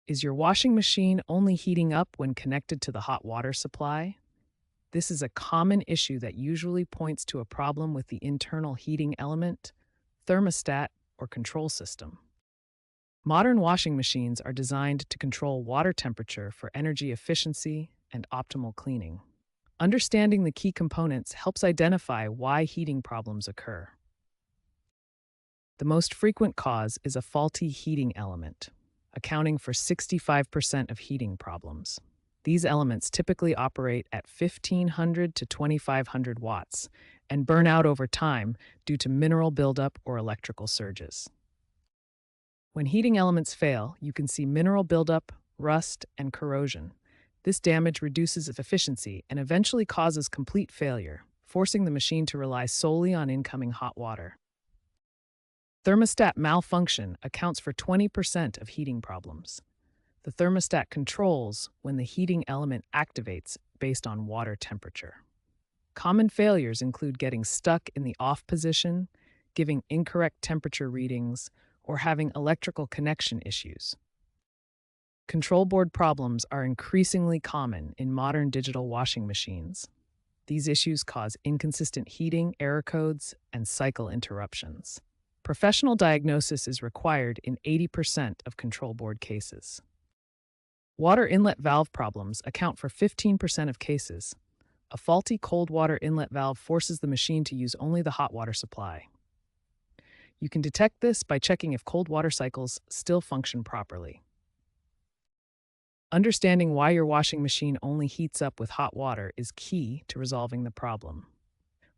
Is your washing machine only heating up when connected to the hot water supply? This is a common issue that usually points to a problem with the internal heating element, thermostat, or control system. Modern washing machines are designed to control water temperature for energy efficiency and optimal cleaning. Understanding the key components helps identify why heating problems occur. The most frequent cause is a faulty heating element, accounting for 65% of heating problems. These elements typically operate at 1500 to 2500 watts and burn out over time due to mineral buildup or electrical surges. When heating elements fail, you can see mineral buildup, rust, and corrosion. This damage reduces efficiency and eventually causes complete failure, forcing the machine to rely solely on incoming hot water. Thermostat malfunction accounts for 20% of heating problems. The thermostat controls when the heating element activates based on water temperature. Common failures include getting stuck in the off position, giving incorrect temperature readings, or having electrical connection issues. Control board problems are increasingly common in modern digital washing machines. These issues cause inconsistent heating, error codes, and cycle interruptions. Professional diagnosis is required in 80% of control board cases. Water inlet valve problems account for 15% of cases. A faulty cold water inlet valve forces the machine to use only the hot water supply. You can detect this by checking if cold water cycles still function properly. Understanding why your washing machine only heats up with hot water is key to resolving the problem.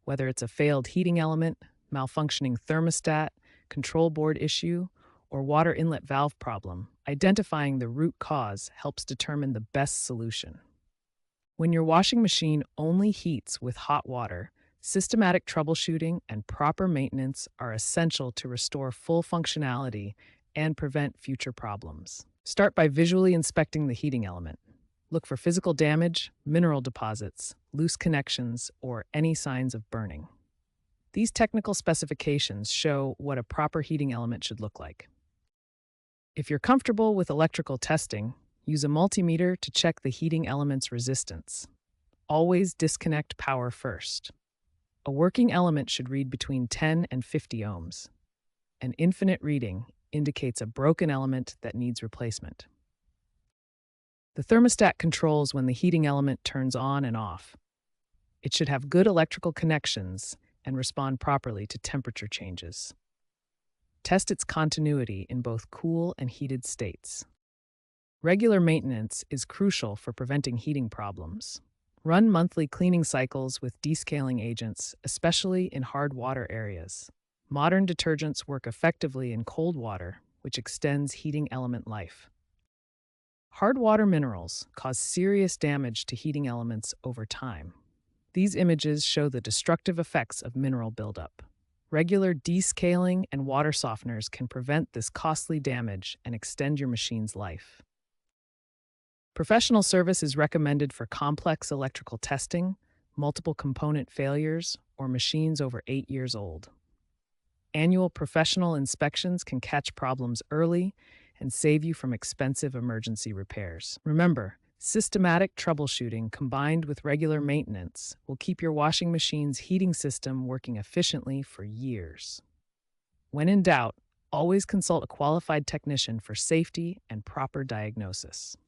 Whether it's a failed heating element, malfunctioning thermostat, control board issue, or water inlet valve problem, identifying the root cause helps determine the best solution. When your washing machine only heats with hot water, systematic troubleshooting and proper maintenance are essential to restore full functionality and prevent future problems. Start by visually inspecting the heating element. Look for physical damage, mineral deposits, loose connections, or any signs of burning. These technical specifications show what a proper heating element should look like. If you're comfortable with electrical testing, use a multimeter to check the heating element's resistance. Always disconnect power first. A working element should read between 10 and 50 ohms. An infinite reading indicates a broken element that needs replacement. The thermostat controls when the heating element turns on and off. It should have good electrical connections and respond properly to temperature changes. Test its continuity in both cool and heated states. Regular maintenance is crucial for preventing heating problems. Run monthly cleaning cycles with descaling agents, especially in hard water areas. Modern detergents work effectively in cold water, which extends heating element life. Hard water minerals cause serious damage to heating elements over time. These images show the destructive effects of mineral buildup. Regular descaling and water softeners can prevent this costly damage and extend your machine's life. Professional service is recommended for complex electrical testing, multiple component failures, or machines over 8 years old. Annual professional inspections can catch problems early and save you from expensive emergency repairs. Remember, systematic troubleshooting combined with regular maintenance will keep your washing machine's heating system working efficiently for years. When in doubt, always consult a qualified technician for safety and proper diagnosis.